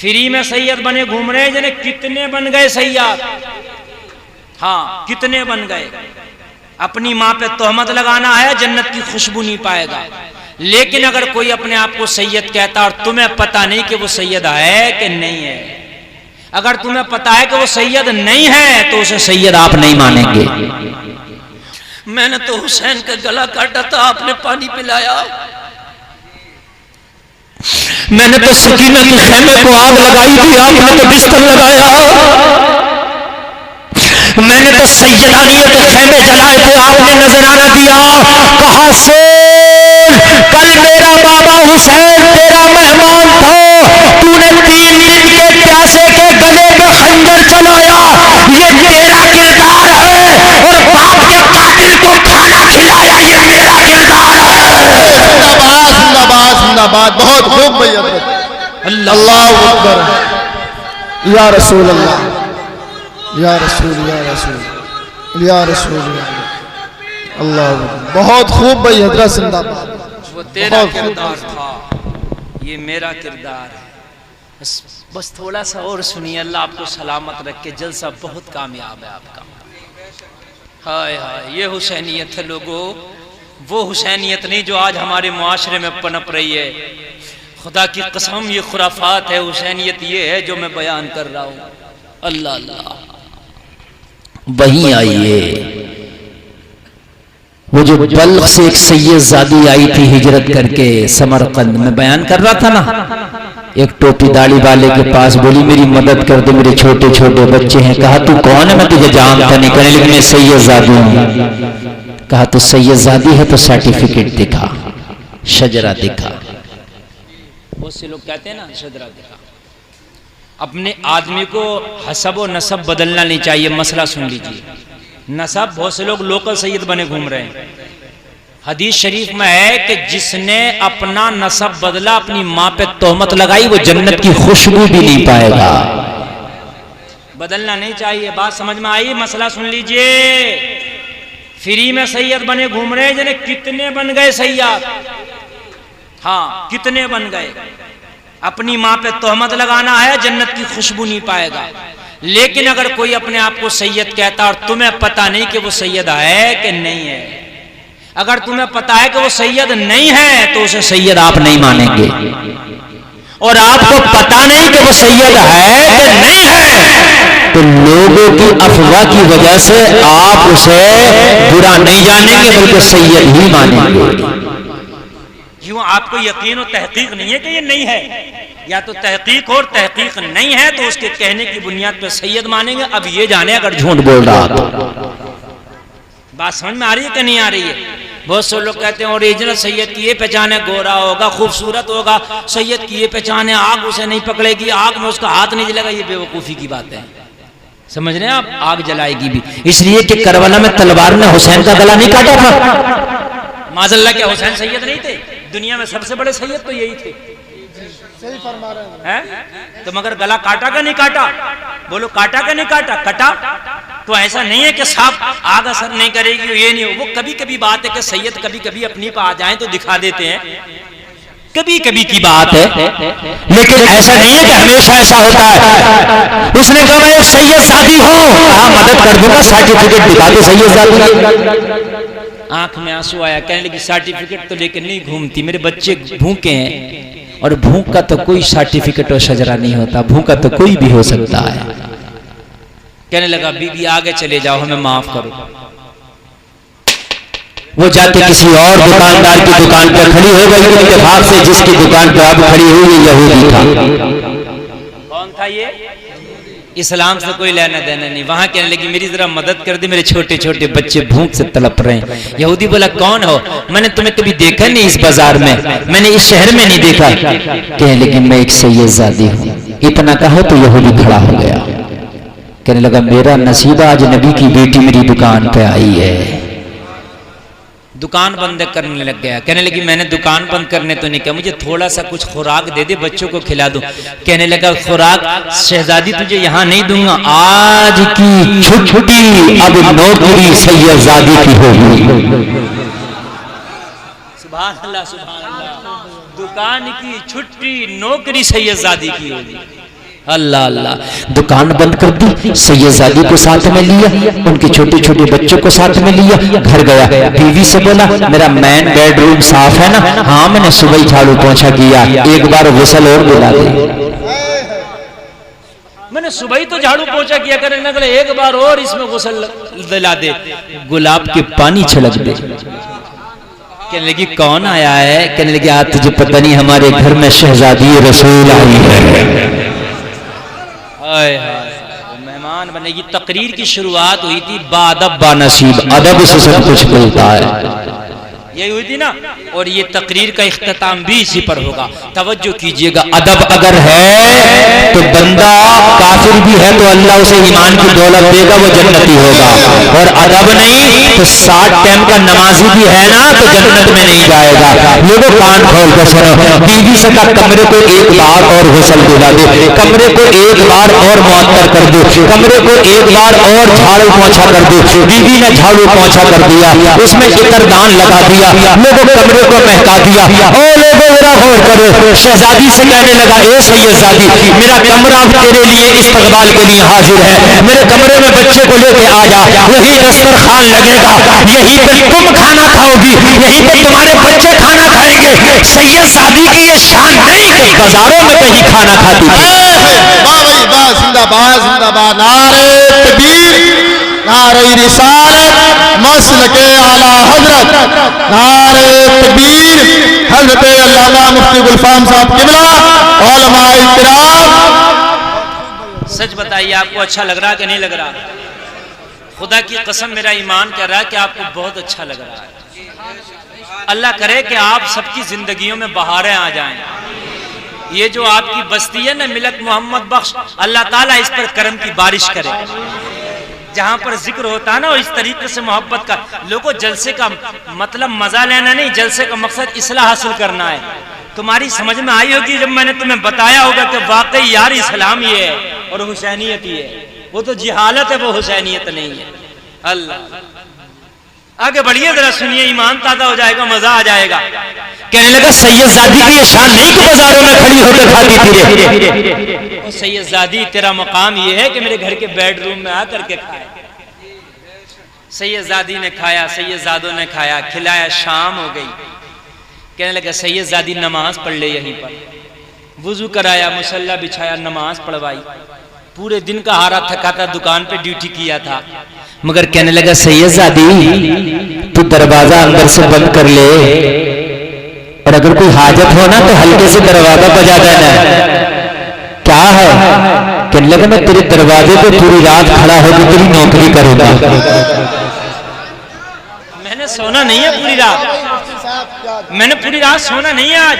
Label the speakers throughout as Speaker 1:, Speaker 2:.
Speaker 1: Free में सैयद बने घूम रहे हैं, कितने बन गए सैयद। हाँ, कितने बन गए। अपनी माँ पे तोहमत लगाना है, जन्नत की खुशबू नहीं पाएगा। लेकिन अगर कोई अपने आप को सैयद कहता और तुम्हें पता नहीं कि वो सैयद है कि नहीं है, अगर तुम्हें पता है कि वो सैयद नहीं है तो उसे सैयद आप नहीं मानेंगे। मैंने तो हुसैन का गला काटा था, आपने पानी पिलाया। मैंने तो सकीना के खेमे को आग लगाई थी, आपने तो बिस्तर लगाया। मैंने तो सैयदानियत के खेमे जलाए थे, आपने नजराना दिया। कहा सुन, कल मेरा बाबा हुसैन तेरा मेहमान था, तूने 3 दिन के प्यासे के गले में खंजर चलाया, ये तेरा किरदार है। और बाप के कातिल को खाना खिलाया, ये मेरा किरदार है।
Speaker 2: जिंदाबाद जिंदाबाद जिंदाबाद। बहुत खूब भैया। अल्लाह अकबर। या रसूल अल्लाह, या रसूल या रसूल या रसूल अल्लाह। बहुत खूब भाई हजरत, जिंदाबाद।
Speaker 1: वो तेरा किरदार था, ये मेरा किरदार है। बस थोड़ा सा और सुनिए, अल्लाह आपको सलामत रखे, जलसा बहुत कामयाब है आपका। हाय हाय, ये हुसैनियत है लोगों, वो हुसैनियत नहीं जो आज हमारे मुआशरे में पनप रही है। खुदा की कसम ये खुराफात है, हुसैनियत ये है जो मैं बयान कर रहा हूँ। अल्लाह अल्लाह।
Speaker 3: वहीं आइए, वो जो बल्ख से एक सैयदजादी आई थी हिजरत करके समरकंद में, बयान कर रहा था ना, एक टोपी दाढ़ी वाले के पास बोली मेरी मदद कर दे, मेरे छोटे छोटे बच्चे हैं। कहा तू कौन है, मैं तुझे जानता नहीं। कहने लगी मैं सैयदजादी हूं। कहा तो सैयदजादी है तो सर्टिफिकेट दिखा, शजरा दिखा।
Speaker 1: बहुत से लोग कहते हैं ना शजरा दिखा। अपने आदमी को हसब और नसब बदलना नहीं चाहिए। मसला सुन लीजिए, नसब बहुत से लोग लोकल सैयद बने घूम रहे हैं। हदीस शरीफ में है कि जिसने अपना नसब बदला, अपनी माँ पे तोहमत लगाई, वो जन्नत की खुशबू भी नहीं पाएगा। बदलना नहीं चाहिए। बात समझ में आई? मसला सुन लीजिए, फ्री में सैयद बने घूम रहे हैं, कितने बन गए सैयद। हाँ, कितने बन गए। अपनी माँ पे तोहमत लगाना है, जन्नत की खुशबू नहीं पाएगा। लेकिन अगर कोई अपने आप को सैयद कहता और तुम्हें पता नहीं कि वो सैयद है कि नहीं है, अगर तुम्हें पता है कि वो सैयद नहीं है तो उसे सैयद आप नहीं मानेंगे। और आपको पता नहीं कि वो सैयद है कि नहीं है तो लोगों की अफवाह की वजह से आप उसे बुरा नहीं जानेंगे, बल्कि सैयद ही मानेंगे। क्यों? आपको यकीन और तहकीक नहीं है कि ये नहीं है, या तो तहकीक और तहकीक नहीं है तो उसके कहने की बुनियाद पर सैयद मानेंगे। अब ये जाने अगर झूठ बोल रहा तो। बात समझ में आ रही है कि नहीं आ रही है? बहुत से लोग कहते हैं ओरिजिनल सैयद की ये पहचान है, गोरा होगा, खूबसूरत होगा। सैयद की ये पहचान है, आग उसे नहीं पकड़ेगी, आग में उसका हाथ नहीं जलेगा। ये बेवकूफ़ी की बात है, समझ रहे हैं आप? आग जलाएगी भी, इसलिए कि करबला में तलवार ने हुसैन का गला नहीं काटा था। माज़अल्लाह, क्या हुसैन सैयद नहीं थे? दुनिया में सबसे बड़े सैयद तो यही थे।
Speaker 2: सही फरमा रहे
Speaker 1: हैं? तो मगर गला काटा का नहीं काटा? बोलो, काटा का नहीं काटा? कटा। तो ऐसा नहीं है कि साफ आग असर नहीं करेगी, ये नहीं हो। वो कभी कभी बात है कि सैयद कभी कभी अपनी पे आ जाए तो दिखा देते हैं, कभी कभी की बात है, लेकिन ऐसा नहीं है कि हमेशा ऐसा होता है। उसने कहा मैं सैयदजादी हूं, कहा मदद कर दूंगा, सर्टिफिकेट दिखा दो सैयदजादी। आंख में आंसू आया, कहने लगी सर्टिफिकेट तो लेकर नहीं घूमती, मेरे बच्चे भूखे हैं। और भूख का तो कोई सर्टिफिकेट और शजरा नहीं होता, भूखा तो कोई भी हो सकता है। कहने लगा बीबी आगे चले जाओ, हमें माफ करो। वो जाके किसी और दुकानदार की दुकान पर खड़ी हो गई, इत्तेफाक से जिसकी दुकान पर अब खड़ी हुई यहूदी था। कौन था ये? इस्लाम से कोई लेना देना नहीं। वहां कहने लगी मेरी जरा मदद कर दे, मेरे छोटे छोटे बच्चे भूख से तड़प रहे हैं। यहूदी बोला कौन हो? मैंने तुम्हें कभी देखा नहीं इस बाजार में, मैंने इस शहर में नहीं देखा। कहने लगी मैं एक सैयदजादी हूं। इतना कहा तो यहूदी खड़ा हो गया, कहने लगा मेरा नसीब, आज नबी की बेटी मेरी दुकान पे आई है। दुकान बंद करने लग गया। कहने लगी मैंने दुकान बंद करने तो नहीं कहा, मुझे थोड़ा सा कुछ खुराक दे दे, बच्चों को खिला दूं। कहने लगा खुराक शहजादी तुझे यहाँ नहीं दूंगा, आज की छुट्टी अब नौकरी सैयदजादी की होगी। सुभान अल्लाह सुभान अल्लाह। दुकान की छुट्टी नौकरी सैयदजादी की होगी।
Speaker 3: अल्लाह अल्लाह। दुकान बंद कर दी, सैयदजादी को साथ में लिया, उनके छोटे छोटे बच्चों को साथ में लिया, घर गया। बीवी से बोला मेरा मैन बेडरूम साफ है ना? हाँ मैंने सुबह ही झाड़ू पोंछा किया, एक बार गुस्ल और दिला दे।
Speaker 1: मैंने सुबह ही तो झाड़ू पोंछा किया, करने लगे एक बार और इसमें गुस्ल दिला दे,
Speaker 3: गुलाब के पानी छिड़क दे। कहने लगी कौन आया है? कहने लगी आज तुझे पता नहीं हमारे घर में शहजादी रसूल आई है।
Speaker 1: मेहमान बनेगी। तकरीर की शुरुआत हुई थी बादब
Speaker 3: बानसीब, अदब से सब कुछ मिलता है,
Speaker 1: यही हुई थी ना। और ये तकरीर का इख्तिताम भी इसी पर होगा। तवज्जो कीजिएगा।
Speaker 3: अदब अगर है तो बंदा काफिर भी है तो अल्लाह उसे ईमान की दौलत देगा, वो जन्नती होगा। और अदब नहीं तो 60 टाइम का नमाजी भी है ना तो जन्नत में नहीं जाएगा। लोगों कान खोल कर सुनो। बीवी से कहा कमरे को एक बार और गुस्ल दिला दे, कमरे को एक बार और मुअत्तर कर दो, कमरे को एक बार और झाड़ू पोंछा कर दो। बीवी ने झाड़ू पोंछा कर दिया, उसमें इकरदान लगा दिया, लोगों कमरे को महका दिया। ओ लोगों मेरा गौर करो, शहजादी से कहने लगा ए सैयदजादी मेरा कमरा तेरे लिए इस्तकबाल के लिए हाजिर है, मेरे कमरे में बच्चे को लेके आ जा, वही दस्तरखान लगेगा, यहीं पे तुम खाना खाओगी, यहीं पे तुम्हारे बच्चे खाना खाएंगे। सैयदजादी की ये शान नहीं कि बाजारों में कहीं खाना खाती थी।
Speaker 2: वाह भाई वाह, जिंदाबाद जिंदाबाद, नारे तकबीर, नारे रिसालत, मसलके आला हजरत, नारे तकबीर, हजरत अल्लामा मुफ्ती गुलफाम साहब किबला, उलमाए किराम।
Speaker 1: सच बताइए आपको अच्छा लग रहा कि नहीं लग रहा? खुदा की कसम मेरा ईमान कह रहा है कि आपको बहुत अच्छा लग रहा है। अल्लाह करे कि आप सबकी जिंदगियों में बहारें आ जाएं। ये जो आपकी बस्ती है ना मिलत मोहम्मद बख्श, अल्लाह ताला इस पर करम की बारिश करे। जहां पर जिक्र होता है ना और इस तरीके से मोहब्बत का, लोगों जलसे का मतलब मजा लेना नहीं, जलसे का मकसद इस्लाह हासिल करना है। तुम्हारी समझ में आई होगी जब मैंने तुम्हें बताया होगा कि वाकई यार इस्लाम ये है और हुसैनियत ही है। वो तो जिहालत है, वो हुसैनियत नहीं है। अल्लाह आगे बढ़िए, जरा सुनिए, ईमान ताजा हो जाएगा, मजा आ जाएगा।
Speaker 3: कहने लगा सैयदजादी की ये शान नहीं कि बाजारों में खड़ी होकर खाती फिरे।
Speaker 1: सैयदजादी तेरा मकाम ये है कि मेरे घर के बेडरूम में आकर के खाए। सैयदजादी ने खाया, सैयदजादों ने खाया, खिलाया, शाम हो गई। कहने लगा सैयदजादी नमाज पढ़ ले यहीं पर। वुजू कराया, मुसल्ला बिछाया, नमाज पढ़वाई। पूरे दिन का हारा थका था, दुकान पे ड्यूटी किया था।
Speaker 3: मगर कहने लगा सैयदजादी तू दरवाजा अंदर से बंद कर ले और अगर कोई हाजत हो ना तो हल्के से दरवाजा बजा देना। क्या है? कहने लगा मैं तेरे दरवाजे पे पूरी रात खड़ा होकर तेरी नौकरी करूंगा।
Speaker 1: मैंने सोना नहीं है पूरी रात, मैंने पूरी रात सोना नहीं है आज।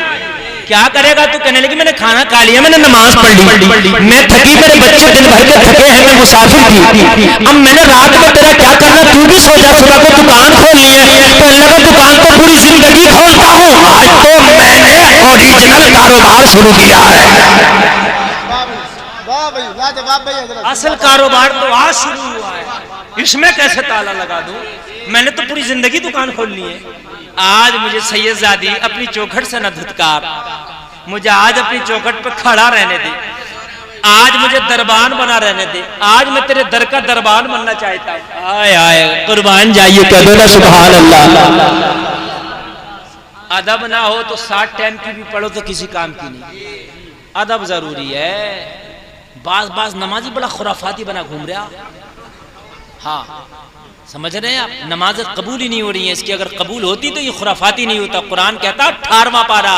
Speaker 1: क्या करेगा तू? कहने लगी मैंने खाना खा लिया, मैंने नमाज पढ़ ली,
Speaker 3: मैं थकी, मेरे बच्चे दिन भर के थके हैं, मैं मुसाफिर थी। अब मैंने रात में तेरा क्या करना, तू भी सो जा, सुबह को दुकान खोलनी है। तो अल्लाह का दुकान तो पूरी जिंदगी खोलता हूँ, आज तो मैंने ओरिजिनल कारोबार शुरू किया है।
Speaker 1: असल कारोबार तो आज शुरू हुआ है, इसमें कैसे ताला लगा दूं? मैंने तो पूरी जिंदगी दुकान खोलनी है। आज मुझे सैयदजादी अपनी चौखट से न धुतकार, मुझे आज अपनी चौखट पर खड़ा रहने दे, आज मुझे दरबान बना रहने दे, आज मैं तेरे दर का दरबान बनना चाहता हूँ। आए आए कुर्बान जाइए, कह दो ना सुभान अल्लाह। अदब ना हो तो 60 टाइम की भी पढ़ो तो किसी काम की नहीं। अदब जरूरी है। बाज नमाजी बड़ा खुराफाती बना घूम रहा। हाँ समझ रहे हैं आप? नमाज कबूल ही नहीं हो रही है इसकी। अगर कबूल होती तो ये खुराफाती नहीं होता। कुरान कहता 18वां पारा।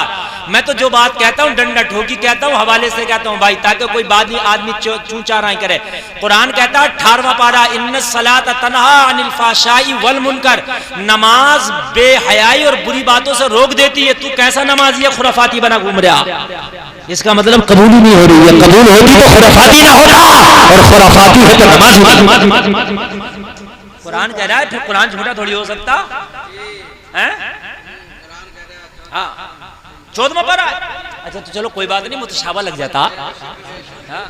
Speaker 1: मैं तो जो बात कहता हूँ डंडा ठोकी कहता हूँ, हवाले से कहता हूँ भाई, ताकि कोई बात नहीं आदमी चू चारा करे। कुरान कहता 18वां पारा, इन्न सलात तनहा अनिल फाशाई वल मुनकर, नमाज बेहयाई और बुरी बातों से रोक देती है। तू कैसा नमाजी है खुराफाती बना घूम रहा?
Speaker 3: इसका मतलब कबूल ही नहीं हो रही है। कबूल होती तो खुराफाती ना होता, और खुराफाती है तो नमाज।
Speaker 1: कुरान कह रहा है, फिर कुरान झूठा थोड़ी हो सकता है। हाँ 14वां पारा। अच्छा तो चलो कोई बात नहीं, मुतशाबा लग जाता। हाँ?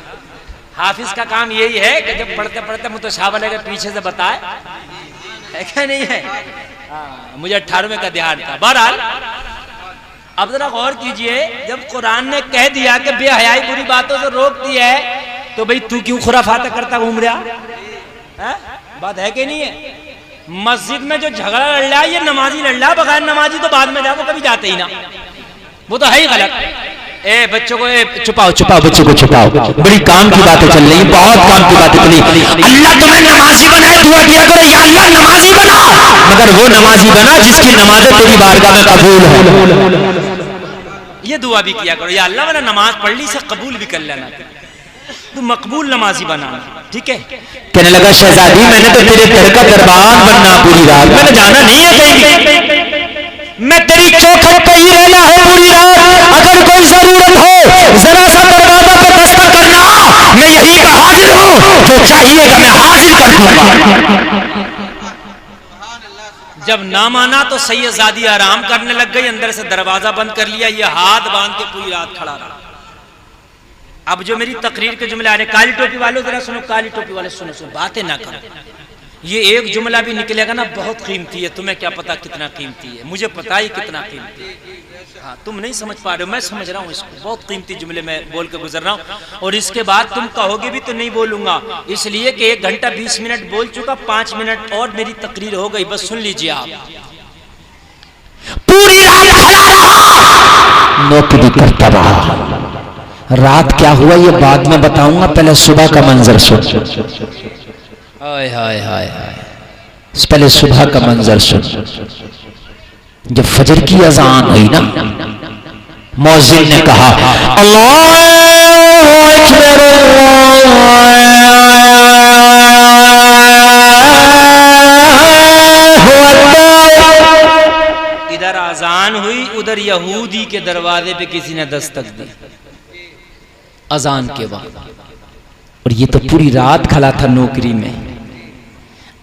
Speaker 1: हाफिज का काम यही है कि जब पढ़ते पढ़ते मुतशाबा लगे पीछे से बताए, है क्या नहीं है? हाँ, मुझे 18वें का ध्यान था। बहरहाल अब जरा गौर कीजिए, जब कुरान ने कह दिया कि बेहयाई बुरी बातों से रोक दी है, तो भाई तू क्यों खुराफात करता घूम रहा है? बात है कि नहीं है? मस्जिद में जो झगड़ा लड़ रहा है ये नमाजी लड़ रहा है, बगैर नमाजी तो बाद में जाओ कभी जाते ही ना, वो तो है ही गलत। ए बच्चों को
Speaker 3: छुपाओ छुपाओ, बच्चों को छुपाओ, बड़ी काम की बातें चल रही, बहुत काम की बातें चली। अल्लाह तुम्हें नमाजी बनाए, दुआ किया करो या अल्लाह नमाजी बना, मगर वो नमाजी बना जिसकी नमाज़ें तेरी बारगाह में कबूल हो।
Speaker 1: ये दुआ भी किया करो, या अल्लाह मैंने नमाज पढ़ ली से कबूल भी कर लेना, तू मकबूल नमाजी बनाना, ठीक है?
Speaker 3: कहने लगा शहजादी मैंने तो तेरे घर का दरबार बनना पूरी रात, मैंने जाना नहीं है कहीं, मैं तेरी चौखट पे ही रहना है पूरी रात। अगर कोई जरूरत हो जरा सा दरवाजा पे दस्तक करना, मैं यहीं का हाजिर हूँ, जो चाहिएगा मैं हाजिर कर दूंगा।
Speaker 1: जब ना माना तो सैयदजादी आराम करने लग गई, अंदर से दरवाजा बंद कर लिया, ये हाथ बांध के पूरी रात खड़ा रहा। अब जो मेरी तकरीर के जुमले आ रहे, काली टोपी वालों जरा सुनो, काली टोपी वाले सुनो सुनो, बातें ना करो। ये एक जुमला भी निकलेगा ना बहुत कीमती है, तुम्हें क्या पता कितना कीमती है, मुझे पता ही कितना कीमती है। हाँ तुम नहीं समझ पा रहे हो, मैं समझ रहा हूँ इसको, बहुत कीमती जुमले मैं बोल के गुजर रहा हूँ, और इसके बाद तुम कहोगे भी तो नहीं बोलूंगा, इसलिए कि 1 घंटा 20 मिनट बोल चुका, 5 मिनट और मेरी तकरीर हो गई, बस सुन लीजिए आप।
Speaker 3: पूरी रात खड़ा रहा, नौकरी करता रहा। रात क्या हुआ ये बाद में बताऊंगा, पहले सुबह का मंजर सुन। हाय हाय हाय हाय, पहले सुबह का मंजर सुन। जब फजर की अजान हुई ना, मौज़िन ने कहा अल्लाहु अकबर,
Speaker 1: इधर अजान हुई, उधर यहूदी के दरवाजे पे किसी ने दस्तक दी अजान के बाद,
Speaker 3: और ये तो पूरी रात खड़ा था नौकरी में।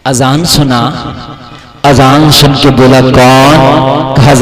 Speaker 3: अजान सुना, अजान सुन के बोला कौन? कहा